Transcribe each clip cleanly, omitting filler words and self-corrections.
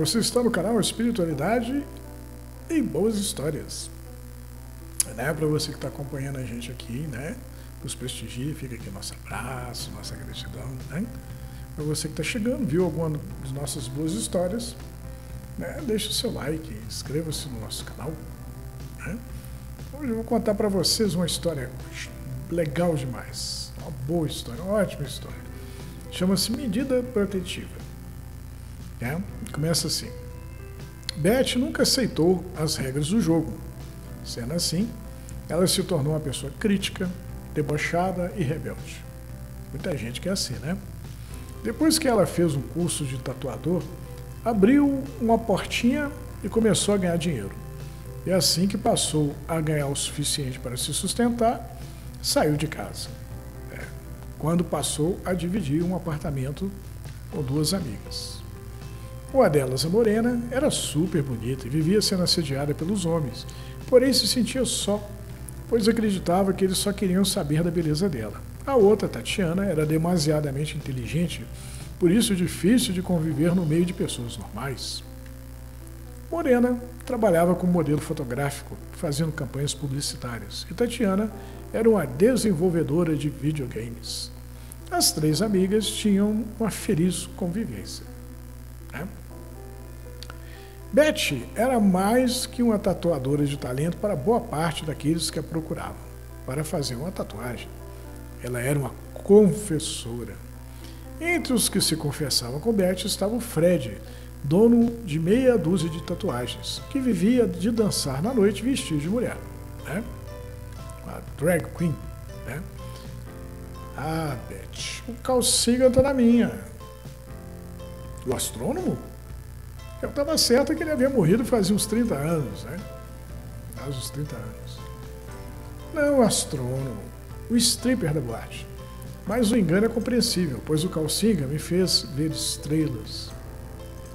você está no canal Espiritualidade e Boas Histórias. Né? Para você que está acompanhando a gente aqui, né? Nos prestigia, fica aqui nosso abraço, nossa gratidão, né? Para você que está chegando, viu alguma das nossas boas histórias, né? Deixa o seu like, inscreva-se no nosso canal. Né? Hoje eu vou contar para vocês uma história legal demais, uma boa história, uma ótima história. Chama-se Medida Protetiva. Né? Começa assim. Beth nunca aceitou as regras do jogo. Sendo assim, ela se tornou uma pessoa crítica, debochada e rebelde. Muita gente que é assim, né? Depois que ela fez um curso de tatuador, abriu uma portinha e começou a ganhar dinheiro. E assim que passou a ganhar o suficiente para se sustentar, saiu de casa. Quando passou a dividir um apartamento com duas amigas. Uma delas, a Morena, era super bonita e vivia sendo assediada pelos homens, porém se sentia só, pois acreditava que eles só queriam saber da beleza dela. A outra, Tatiana, era demasiadamente inteligente, por isso difícil de conviver no meio de pessoas normais. Morena trabalhava como modelo fotográfico, fazendo campanhas publicitárias, e Tatiana era uma desenvolvedora de videogames. As três amigas tinham uma feliz convivência. Né? Beth era mais que uma tatuadora de talento para boa parte daqueles que a procuravam para fazer uma tatuagem. Ela era uma confessora. Entre os que se confessavam com Beth estava o Fred, dono de meia dúzia de tatuagens, que vivia de dançar na noite vestido de mulher. Né? Uma drag queen. Né? Ah, Beth, o Calciga tá na minha. O astrônomo? Eu estava certo que ele havia morrido fazia uns 30 anos, né? Faz uns 30 anos. Não o astrônomo, o stripper da boate. Mas o engano é compreensível, pois o Calciga me fez ver estrelas.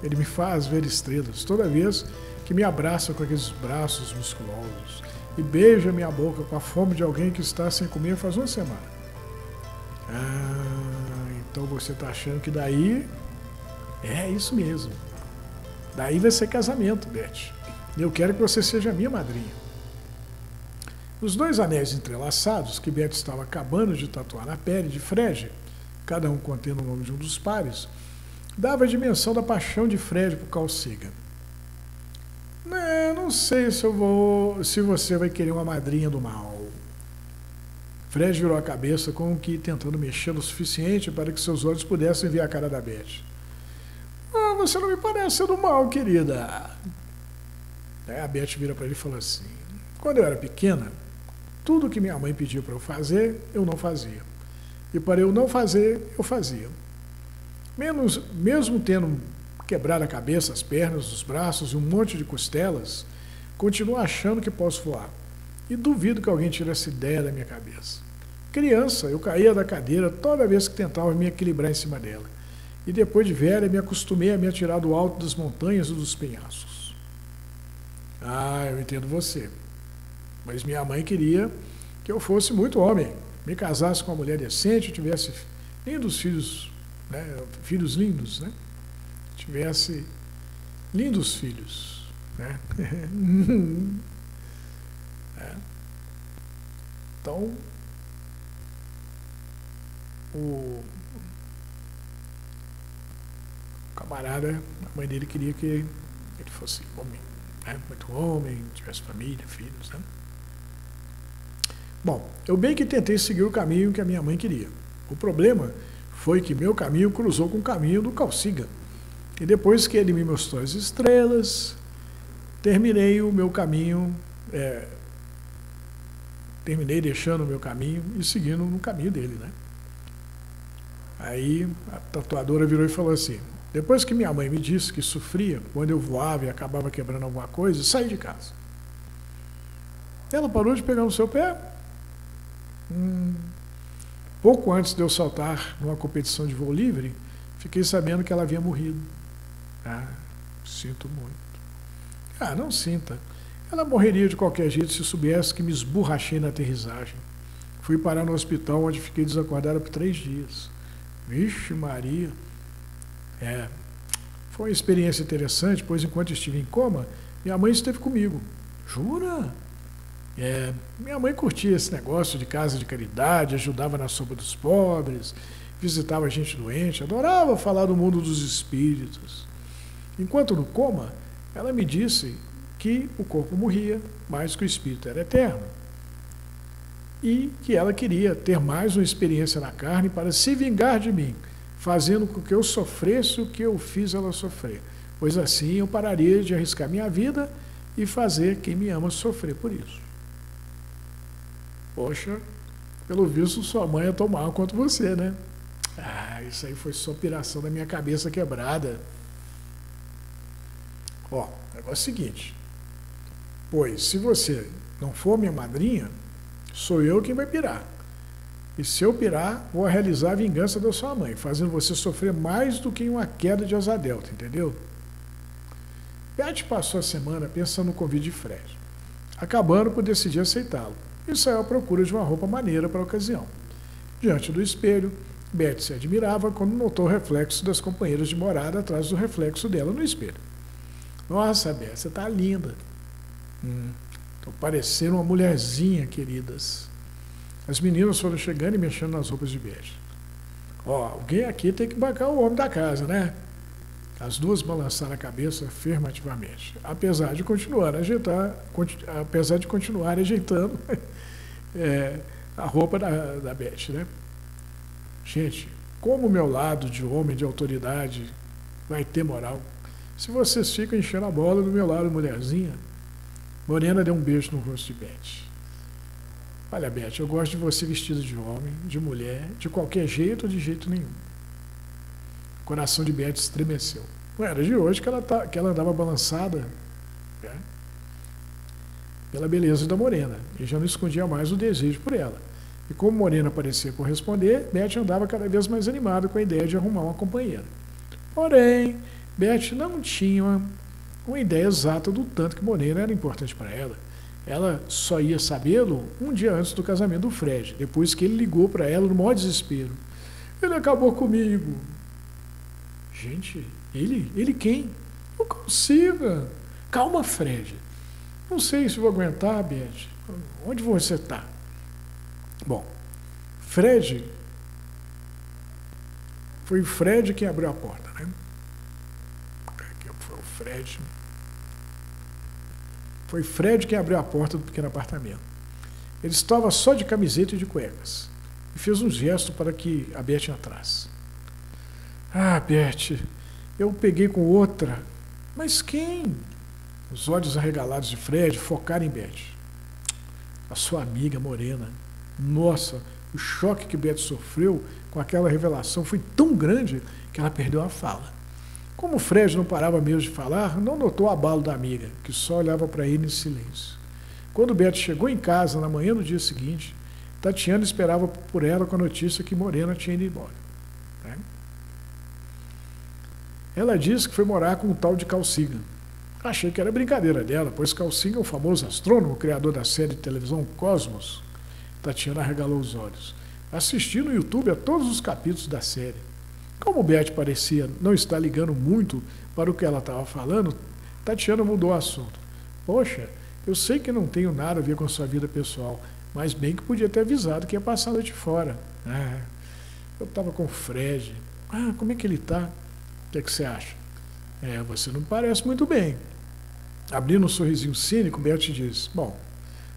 Ele me faz ver estrelas toda vez que me abraça com aqueles braços musculosos e beija minha boca com a fome de alguém que está sem comer faz uma semana. Ah, então você está achando que daí... É isso mesmo. Daí vai ser casamento, Beth. Eu quero que você seja minha madrinha. Os dois anéis entrelaçados que Beth estava acabando de tatuar na pele de Fred, cada um contendo o nome de um dos pares, dava a dimensão da paixão de Fred por Calciga. Não sei se você vai querer uma madrinha do mal. Fred virou a cabeça como que tentando mexer o suficiente para que seus olhos pudessem ver a cara da Beth. Ah, você não me parece ser do mal, querida. A Beth vira para ele e fala assim, quando eu era pequena, tudo que minha mãe pediu para eu fazer, eu não fazia. E para eu não fazer, eu fazia. Mesmo tendo quebrado a cabeça, as pernas, os braços e um monte de costelas, continuo achando que posso voar. E duvido que alguém tire essa ideia da minha cabeça. Criança, eu caía da cadeira toda vez que tentava me equilibrar em cima dela. E depois de velha, me acostumei a me atirar do alto das montanhas e dos penhascos. Ah, eu entendo você. Mas minha mãe queria que eu fosse muito homem, me casasse com uma mulher decente, tivesse lindos filhos, né? Filhos lindos, né? Tivesse lindos filhos, né? Então, o camarada, a mãe dele queria que ele fosse homem, né? Muito homem, tivesse família, filhos, né? Bom, eu bem que tentei seguir o caminho que a minha mãe queria. O problema foi que meu caminho cruzou com o caminho do Calciga. E depois que ele me mostrou as estrelas, terminei o meu caminho, terminei deixando o meu caminho e seguindo no caminho dele, né? Aí a tatuadora virou e falou assim, depois que minha mãe me disse que sofria quando eu voava e acabava quebrando alguma coisa, saí de casa. Ela parou de pegar no seu pé. Pouco antes de eu saltar numa competição de voo livre, fiquei sabendo que ela havia morrido. Ah, sinto muito. Ah, não sinta. Ela morreria de qualquer jeito se soubesse que me esborrachei na aterrissagem. Fui parar no hospital, onde fiquei desacordada por 3 dias. Vixe Maria. Foi uma experiência interessante, pois enquanto estive em coma, minha mãe esteve comigo. Jura? Minha mãe curtia esse negócio de casa de caridade, ajudava na sopa dos pobres, visitava gente doente, adorava falar do mundo dos espíritos. Enquanto no coma, ela me disse que o corpo morria, mas que o espírito era eterno. E que ela queria ter mais uma experiência na carne para se vingar de mim, fazendo com que eu sofresse o que eu fiz ela sofrer, pois assim eu pararia de arriscar minha vida e fazer quem me ama sofrer por isso. Poxa, pelo visto sua mãe é tão mal quanto você, né? Isso aí foi só piração da minha cabeça quebrada. Ó, o negócio é o seguinte, pois se você não for minha madrinha, sou eu quem vai pirar. E se eu pirar, vou realizar a vingança da sua mãe, fazendo você sofrer mais do que em uma queda de asa delta, entendeu? Beth passou a semana pensando no convite de Fred, acabando por decidir aceitá-lo, e saiu à procura de uma roupa maneira para a ocasião. Diante do espelho, Beth se admirava quando notou o reflexo das companheiras de morada atrás do reflexo dela no espelho. Nossa, Beth, você tá linda. Tô parecendo uma mulherzinha, queridas. As meninas foram chegando e mexendo nas roupas de Beth. Ó, alguém aqui tem que bancar o homem da casa, né? As duas balançaram a cabeça afirmativamente, apesar de continuar ajeitando a roupa da Beth, né? Gente, como o meu lado de homem de autoridade vai ter moral? Se vocês ficam enchendo a bola do meu lado, mulherzinha. Morena deu um beijo no rosto de Beth. Olha, Beth, eu gosto de você vestida de homem, de mulher, de qualquer jeito ou de jeito nenhum. O coração de Beth estremeceu. Não era de hoje que ela andava balançada, né, pela beleza da Morena, e já não escondia mais o desejo por ela. E como Morena parecia corresponder, Beth andava cada vez mais animada com a ideia de arrumar uma companheira. Porém, Beth não tinha uma ideia exata do tanto que Morena era importante para ela. Ela só ia sabê-lo um dia antes do casamento do Fred, depois que ele ligou para ela no maior desespero. Ele acabou comigo. Gente, ele quem? Não consiga. Calma, Fred. Não sei se vou aguentar, Beth. Onde você está? Bom, Fred... Foi o Fred quem abriu a porta, né? Foi o Fred... Foi Fred quem abriu a porta do pequeno apartamento. Ele estava só de camiseta e de cuecas. E fez um gesto para que a Beth entrasse. Ah, Beth, eu peguei com outra. Mas quem? Os olhos arregalados de Fred focaram em Beth. A sua amiga Morena. Nossa, o choque que Beth sofreu com aquela revelação foi tão grande que ela perdeu a fala. Como Fred não parava mesmo de falar, não notou o abalo da amiga, que só olhava para ele em silêncio. Quando Beth chegou em casa na manhã do dia seguinte, Tatiana esperava por ela com a notícia que Morena tinha ido embora. Né? Ela disse que foi morar com um tal de Carl Sagan. Achei que era brincadeira dela, pois Carl Sagan é o famoso astrônomo, criador da série de televisão Cosmos. Tatiana arregalou os olhos. Assisti no YouTube a todos os capítulos da série. Como Beth parecia não estar ligando muito para o que ela estava falando, Tatiana mudou o assunto. Poxa, eu sei que não tenho nada a ver com a sua vida pessoal, mas bem que podia ter avisado que ia passar a noite fora. Eu estava com o Fred. Como é que ele está? O que é que você acha? Você não parece muito bem. Abrindo um sorrisinho cínico, Beth disse, bom,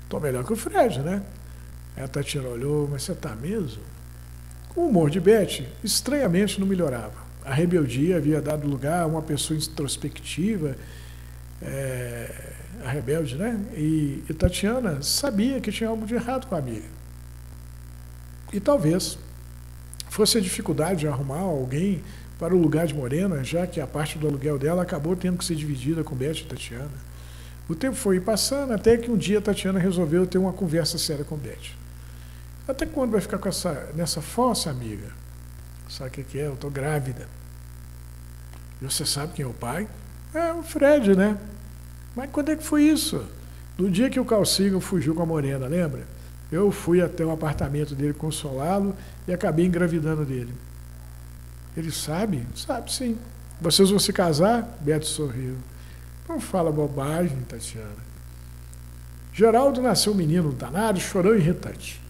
estou melhor que o Fred, né? A Tatiana olhou, mas você está mesmo? O humor de Beth, estranhamente, não melhorava. A rebeldia havia dado lugar a uma pessoa introspectiva, a rebelde, né? E Tatiana sabia que tinha algo de errado com a amiga. E talvez fosse a dificuldade de arrumar alguém para o lugar de Morena, já que a parte do aluguel dela acabou tendo que ser dividida com Beth e Tatiana. O tempo foi passando, até que um dia Tatiana resolveu ter uma conversa séria com Beth. Até quando vai ficar nessa fossa, amiga? Sabe o que é? Eu estou grávida. E você sabe quem é o pai? É o Fred, né? Mas quando é que foi isso? No dia que o Carl Sagan fugiu com a Morena, lembra? Eu fui até o apartamento dele consolá-lo e acabei engravidando dele. Ele sabe? Sabe, sim. Vocês vão se casar? Beth sorriu. Não fala bobagem, Tatiana. Geraldo nasceu um menino danado, chorão e irritante.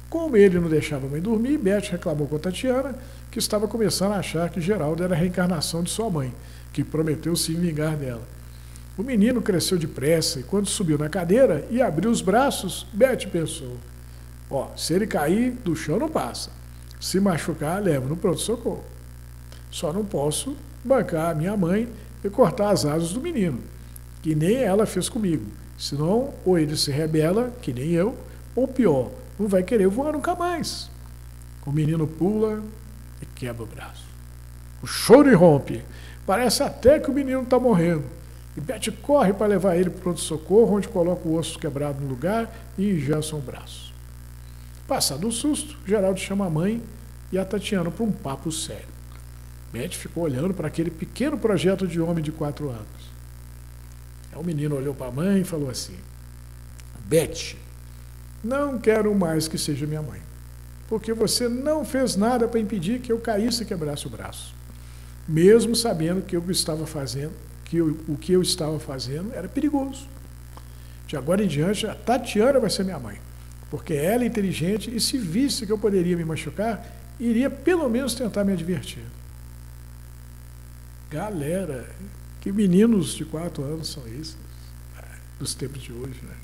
Como ele não deixava a mãe dormir, Beth reclamou com a Tatiana, que estava começando a achar que Geraldo era a reencarnação de sua mãe, que prometeu se vingar dela. O menino cresceu depressa e, quando subiu na cadeira e abriu os braços, Beth pensou: se ele cair do chão, não passa. Se machucar, levo no pronto-socorro. Só não posso bancar a minha mãe e cortar as asas do menino, que nem ela fez comigo. Senão, ou ele se rebela, que nem eu, ou pior, não vai querer voar nunca mais. O menino pula e quebra o braço. O choro irrompe. Parece até que o menino está morrendo. E Beth corre para levar ele para o pronto-socorro, onde coloca o osso quebrado no lugar e engessa o braço. Passado o susto, Geraldo chama a mãe e a Tatiana para um papo sério. Beth ficou olhando para aquele pequeno projeto de homem de 4 anos. Aí o menino olhou para a mãe e falou assim: Beth, não quero mais que seja minha mãe, porque você não fez nada para impedir que eu caísse e quebrasse o braço, mesmo sabendo que o que eu estava fazendo era perigoso. De agora em diante, a Tatiana vai ser minha mãe, porque ela é inteligente e, se visse que eu poderia me machucar, iria pelo menos tentar me advertir. Galera, que meninos de 4 anos são esses, dos tempos de hoje, né?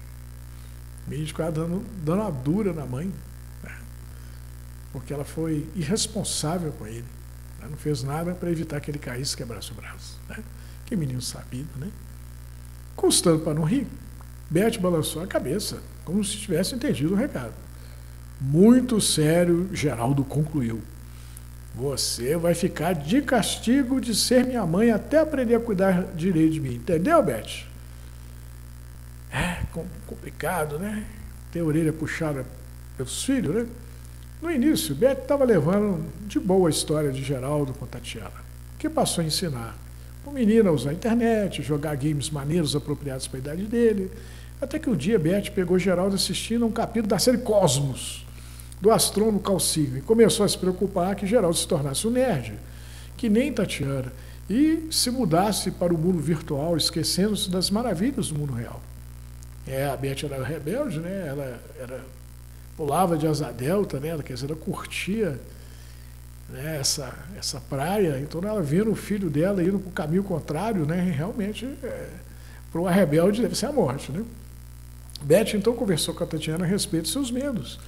Menino de 4 anos dando uma dura na mãe, né? Porque ela foi irresponsável com ele, né? Não fez nada para evitar que ele caísse e quebrasse o braço, né? Que menino sabido, né? Custando para não rir, Beth balançou a cabeça, como se tivesse entendido o recado. Muito sério, Geraldo concluiu: você vai ficar de castigo de ser minha mãe até aprender a cuidar direito de mim. Entendeu, Beth? É complicado, né? Ter a orelha puxada pelos filhos, né? No início, Beth estava levando de boa a história de Geraldo com Tatiana, que passou a ensinar o menino a usar a internet, jogar games maneiros apropriados para a idade dele, até que um dia Beth pegou Geraldo assistindo a um capítulo da série Cosmos, do astrônomo Carl Sagan, e começou a se preocupar que Geraldo se tornasse um nerd, que nem Tatiana, e se mudasse para o mundo virtual, esquecendo-se das maravilhas do mundo real. A Beth era rebelde, né? Ela pulava de asa delta, né? Quer dizer, ela curtia, né, essa praia, então ela vendo o filho dela indo para o caminho contrário, né? Realmente, para uma rebelde deve ser a morte, né? Beth então conversou com a Tatiana a respeito de seus medos,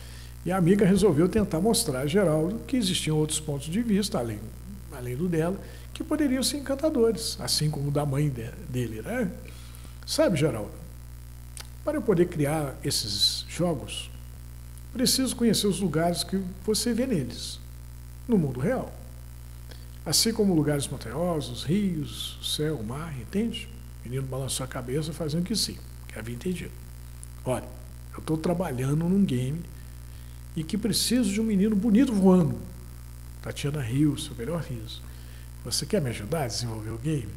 e a amiga resolveu tentar mostrar a Geraldo que existiam outros pontos de vista, além do dela, que poderiam ser encantadores, assim como o da mãe dele, né? Sabe, Geraldo, para eu poder criar esses jogos, preciso conhecer os lugares que você vê neles, no mundo real. Assim como lugares montanhosos, rios, céu, mar, entende? O menino balançou a cabeça fazendo que sim, que havia entendido. Olha, eu estou trabalhando num game e que preciso de um menino bonito voando. Tatiana riu, seu melhor riso. Você quer me ajudar a desenvolver o game?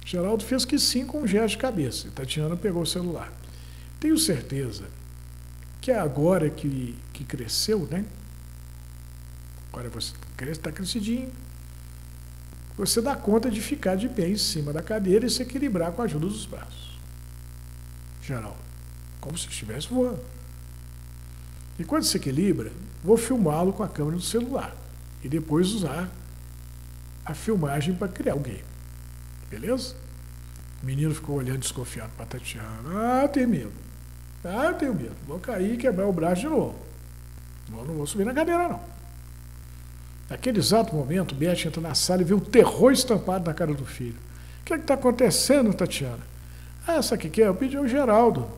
Geraldo fez que sim com um gesto de cabeça, e Tatiana pegou o celular. Tenho certeza que é agora que cresceu, né? Agora você está crescidinho. Você dá conta de ficar de pé em cima da cadeira e se equilibrar com a ajuda dos braços. Geraldo, como se estivesse voando. E quando se equilibra, vou filmá-lo com a câmera do celular e depois usar a filmagem para criar o game. Beleza? O menino ficou olhando desconfiado para a Tatiana. Eu tenho medo. Eu tenho medo. Vou cair e quebrar o braço de novo. Não vou subir na cadeira, não. Naquele exato momento, Beth entra na sala e vê o terror estampado na cara do filho. O que está acontecendo, Tatiana? Sabe o que é? Eu pedi ao Geraldo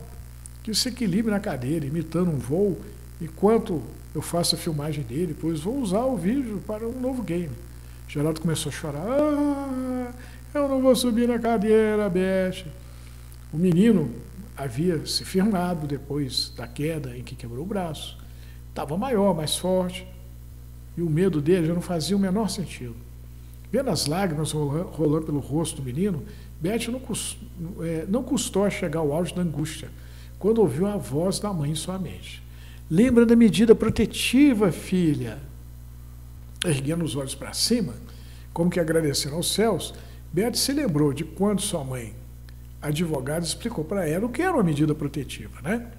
que se equilibre na cadeira, imitando um voo, enquanto eu faço a filmagem dele, pois vou usar o vídeo para um novo game. Geraldo começou a chorar. Eu não vou subir na cadeira, Beth. O menino havia se firmado depois da queda em que quebrou o braço. Estava maior, mais forte, e o medo dele já não fazia o menor sentido. Vendo as lágrimas rolando pelo rosto do menino, Beth não custou a chegar ao auge da angústia, quando ouviu a voz da mãe em sua mente. Lembra da medida protetiva, filha? Erguendo os olhos para cima, como que agradecendo aos céus, Beth se lembrou de quando sua mãe, advogada, explicou para ela o que era uma medida protetiva, né?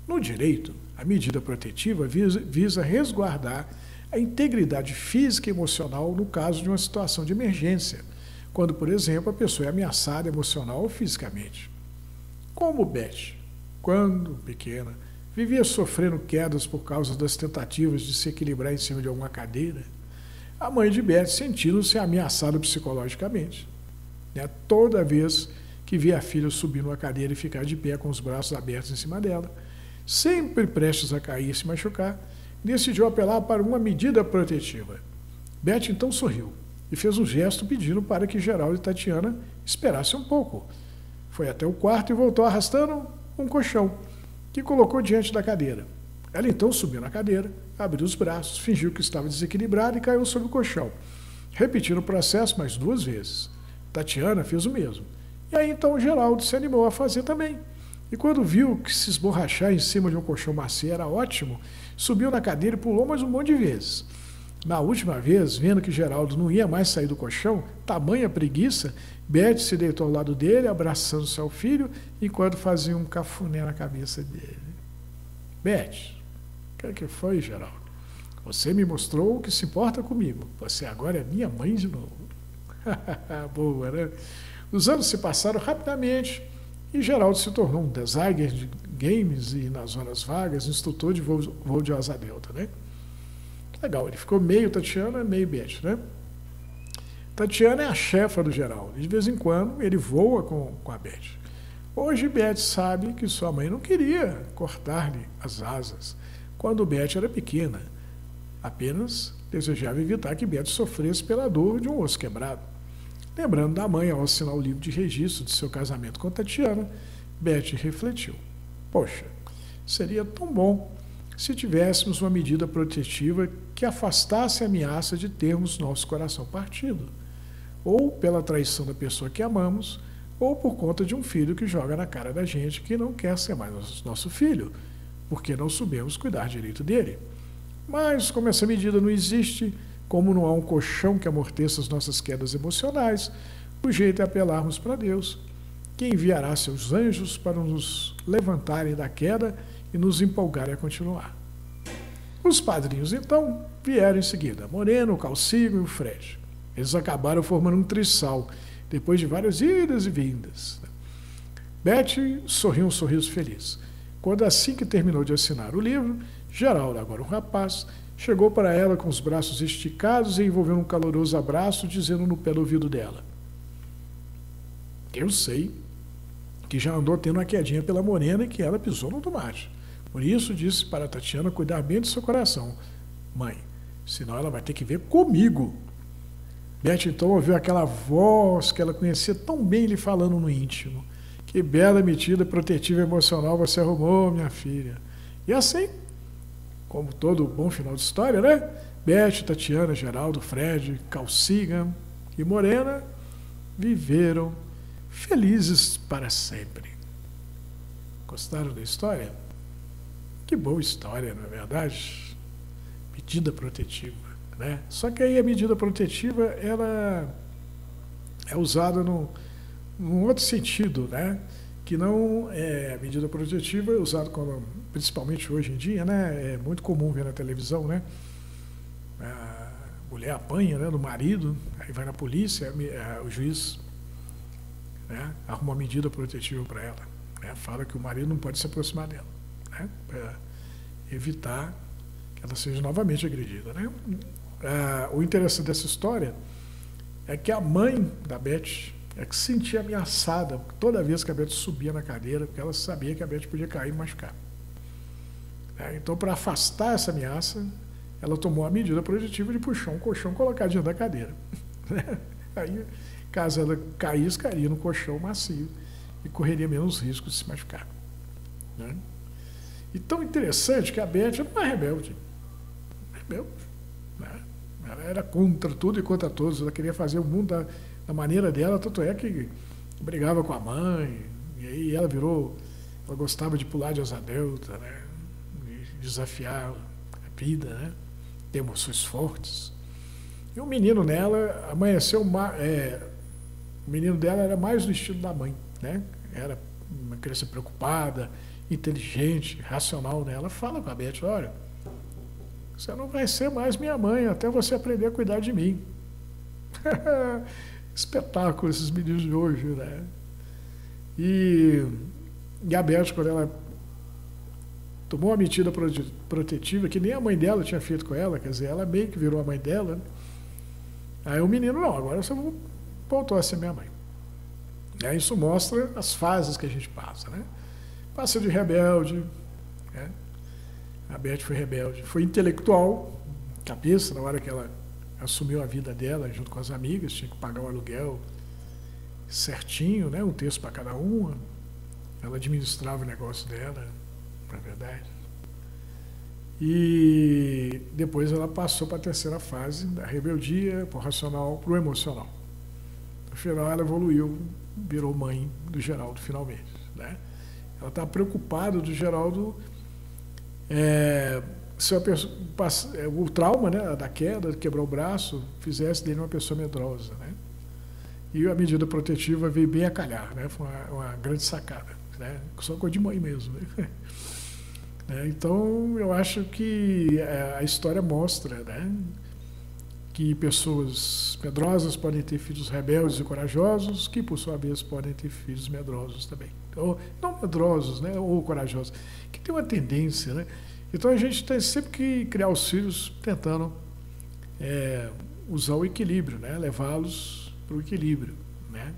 No direito, a medida protetiva visa resguardar a integridade física e emocional no caso de uma situação de emergência, quando, por exemplo, a pessoa é ameaçada emocional ou fisicamente. Como Beth, quando pequena, vivia sofrendo quedas por causa das tentativas de se equilibrar em cima de alguma cadeira, a mãe de Beth sentindo-se ameaçada psicologicamente. Toda vez que via a filha subir numa cadeira e ficar de pé com os braços abertos em cima dela, sempre prestes a cair e se machucar, decidiu apelar para uma medida protetiva. Beth então sorriu e fez um gesto pedindo para que Geraldo e Tatiana esperassem um pouco. Foi até o quarto e voltou arrastando um colchão, que colocou diante da cadeira. Ela então subiu na cadeira, abriu os braços, fingiu que estava desequilibrada e caiu sobre o colchão, repetindo o processo mais 2 vezes. Tatiana fez o mesmo. E aí então Geraldo se animou a fazer também. E quando viu que se esborrachar em cima de um colchão macio era ótimo, subiu na cadeira e pulou mais um monte de vezes. Na última vez, vendo que Geraldo não ia mais sair do colchão, tamanha preguiça, Beth se deitou ao lado dele, abraçando seu filho, enquanto fazia um cafuné na cabeça dele. Beth, o que foi, Geraldo? Você me mostrou o que se importa comigo. Você agora é minha mãe de novo. Boa, né? Os anos se passaram rapidamente e Geraldo se tornou um designer de games e, nas horas vagas, instrutor de voo de asa delta, né? Legal, ele ficou meio Tatiana, meio Beth, né? Tatiana é a chefa do Geraldo. De vez em quando, ele voa com a Beth. Hoje, Beth sabe que sua mãe não queria cortar-lhe as asas quando Beth era pequena. Apenas desejava evitar que Beth sofresse pela dor de um osso quebrado. Lembrando da mãe ao assinar o livro de registro de seu casamento com Tatiana, Beth refletiu. Poxa, seria tão bom se tivéssemos uma medida protetiva que afastasse a ameaça de termos nosso coração partido, ou pela traição da pessoa que amamos, ou por conta de um filho que joga na cara da gente que não quer ser mais nosso filho, porque não soubemos cuidar direito dele. Mas, como essa medida não existe, como não há um colchão que amorteça as nossas quedas emocionais, o jeito é apelarmos para Deus, que enviará seus anjos para nos levantarem da queda e nos empolgarem a continuar. Os padrinhos, então, vieram em seguida, Moreno, o Calcigo e o Fred. Eles acabaram formando um trisal, depois de várias idas e vindas. Beth sorriu um sorriso feliz. Quando, assim que terminou de assinar o livro, Geraldo, agora um rapaz, chegou para ela com os braços esticados e envolveu um caloroso abraço, dizendo no pé do ouvido dela: eu sei que já andou tendo uma quedinha pela Morena e que ela pisou no tomate. Por isso, disse para a Tatiana cuidar bem do seu coração. Mãe, senão ela vai ter que ver comigo. Beth então ouviu aquela voz que ela conhecia tão bem lhe falando no íntimo. Que bela medida protetiva e emocional você arrumou, minha filha. E assim, como todo bom final de história, né? Beth, Tatiana, Geraldo, Fred, Calciga e Morena viveram felizes para sempre. Gostaram da história? Que boa história, não é verdade? Medida protetiva, né? Só que aí a medida protetiva, ela é usada num outro sentido, né? Que não é a medida protetiva, é usada principalmente hoje em dia, né? É muito comum ver na televisão, né? A mulher apanha, né, do marido, aí vai na polícia, o juiz, né, arruma uma medida protetiva para ela, né? Fala que o marido não pode se aproximar dela, né? Para evitar que ela seja novamente agredida, né? O interessante dessa história é que a mãe da Beth é que se sentia ameaçada toda vez que a Beth subia na cadeira, porque ela sabia que a Beth podia cair e machucar. Então, para afastar essa ameaça, ela tomou a medida protetiva de puxar um colchão e colocar diante da cadeira. Aí, caso ela caísse, cairia no colchão macio e correria menos risco de se machucar. Né? E tão interessante que a Beth era uma rebelde. Rebelde. Né? Ela era contra tudo e contra todos. Ela queria fazer o mundo da maneira dela, tanto é que brigava com a mãe, e aí ela gostava de pular de asa delta, né? De desafiar a vida, né? Ter emoções fortes. E o menino nela amanheceu menino dela era mais do estilo da mãe, né? Era uma criança preocupada, inteligente, racional, né? Ela fala com a Beth, olha, você não vai ser mais minha mãe até você aprender a cuidar de mim. Espetáculo esses meninos de hoje, né? E a Beth, quando ela tomou uma medida protetiva que nem a mãe dela tinha feito com ela, quer dizer, ela meio que virou a mãe dela, né? Aí o menino, não, agora você voltou a ser minha mãe. E aí isso mostra as fases que a gente passa, né? Passa de rebelde, né? A Beth foi rebelde, foi intelectual, cabeça, na hora que ela assumiu a vida dela junto com as amigas, tinha que pagar o aluguel certinho, né? Um terço para cada uma. Ela administrava o negócio dela, na verdade. E depois ela passou para a terceira fase, da rebeldia, para o racional, para o emocional. No final ela evoluiu, virou mãe do Geraldo, finalmente, né? Ela está preocupada do Geraldo, se a pessoa, o trauma, né, da queda, de quebrar o braço, fizesse dele uma pessoa medrosa, né? E a medida protetiva veio bem a calhar, né? Foi uma grande sacada, né? Só coisa de mãe mesmo, né? Então, eu acho que a história mostra, né, que pessoas medrosas podem ter filhos rebeldes e corajosos, que, por sua vez, podem ter filhos medrosos também. Ou, não medrosos, né, ou corajosos, que tem uma tendência, né? Então, a gente tem sempre que criar os filhos tentando usar o equilíbrio, né, levá-los para o equilíbrio, né?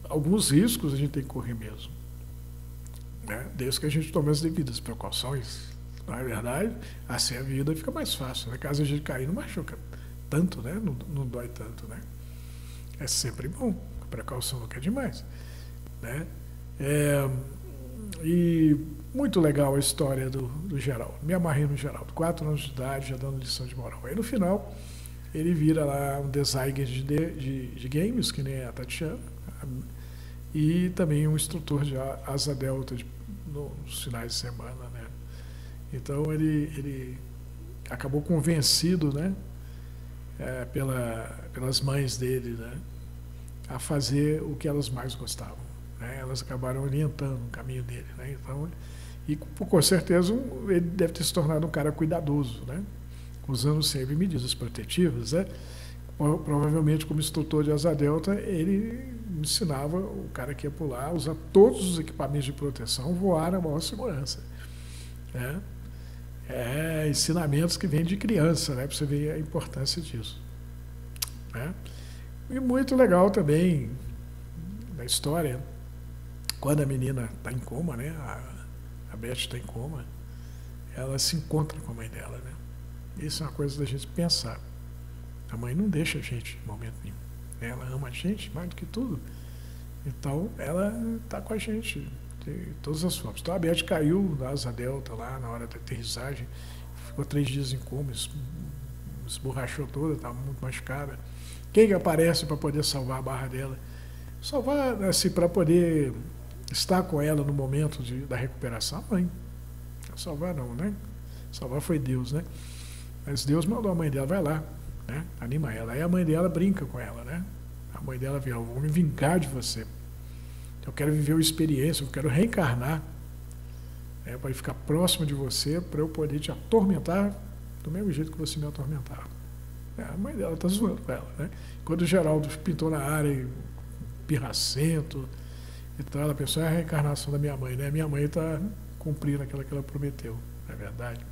Alguns riscos a gente tem que correr mesmo, né? Desde que a gente tome as devidas precauções, não é verdade? Assim a vida fica mais fácil, né? Caso a gente cair, não machuca tanto, né? Não dói tanto, né? É sempre bom, a precaução nunca é demais, né? E muito legal a história do Geraldo. Me amarrei no Geraldo, 4 anos de idade, já dando lição de moral. Aí no final, ele vira lá um designer de games, que nem a Tatiana, e também um instrutor de asa delta nos finais de semana, né? Então ele acabou convencido, né, pelas mães dele, né, a fazer o que elas mais gostavam, né? Elas acabaram orientando o caminho dele, né? Então, e com certeza ele deve ter se tornado um cara cuidadoso, né, usando sempre medidas protetivas, né? Provavelmente, como instrutor de asa delta, ele ensinava o cara que ia pular a usar todos os equipamentos de proteção, voar na maior segurança, né? Ensinamentos que vêm de criança, né? Para você ver a importância disso, né? E muito legal também na história, quando a menina está em coma, né? A Beth está em coma, ela se encontra com a mãe dela, né? Isso é uma coisa da gente pensar. A mãe não deixa a gente em momento nenhum. Ela ama a gente mais do que tudo. Então, ela está com a gente de todas as formas. Então, a Beth caiu na asa delta lá na hora da aterrissagem, ficou 3 dias em coma, esborrachou toda, estava muito machucada. Quem que aparece para poder salvar a barra dela? Salvar, assim, para poder estar com ela no momento da recuperação? A mãe. Salvar não, né? Salvar foi Deus, né? Mas Deus mandou a mãe dela, vai lá, né? Anima ela. Aí a mãe dela brinca com ela, né? A mãe dela vê, eu vou me vingar de você. Eu quero viver uma experiência, eu quero reencarnar, né, para ficar próximo de você, para eu poder te atormentar do mesmo jeito que você me atormentava. A mãe dela está zoando com ela, né? Quando o Geraldo pintou na área, pirracento, então ela pensou, é a reencarnação da minha mãe, né? Minha mãe está cumprindo aquilo que ela prometeu, não é verdade?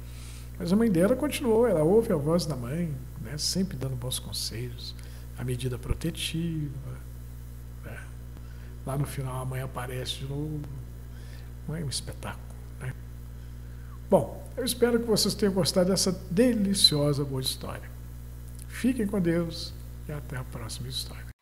Mas a mãe dela continuou, ela ouve a voz da mãe, né, sempre dando bons conselhos, a medida protetiva, né? Lá no final a mãe aparece de novo. É um espetáculo, né? Bom, eu espero que vocês tenham gostado dessa deliciosa boa história. Fiquem com Deus e até a próxima história.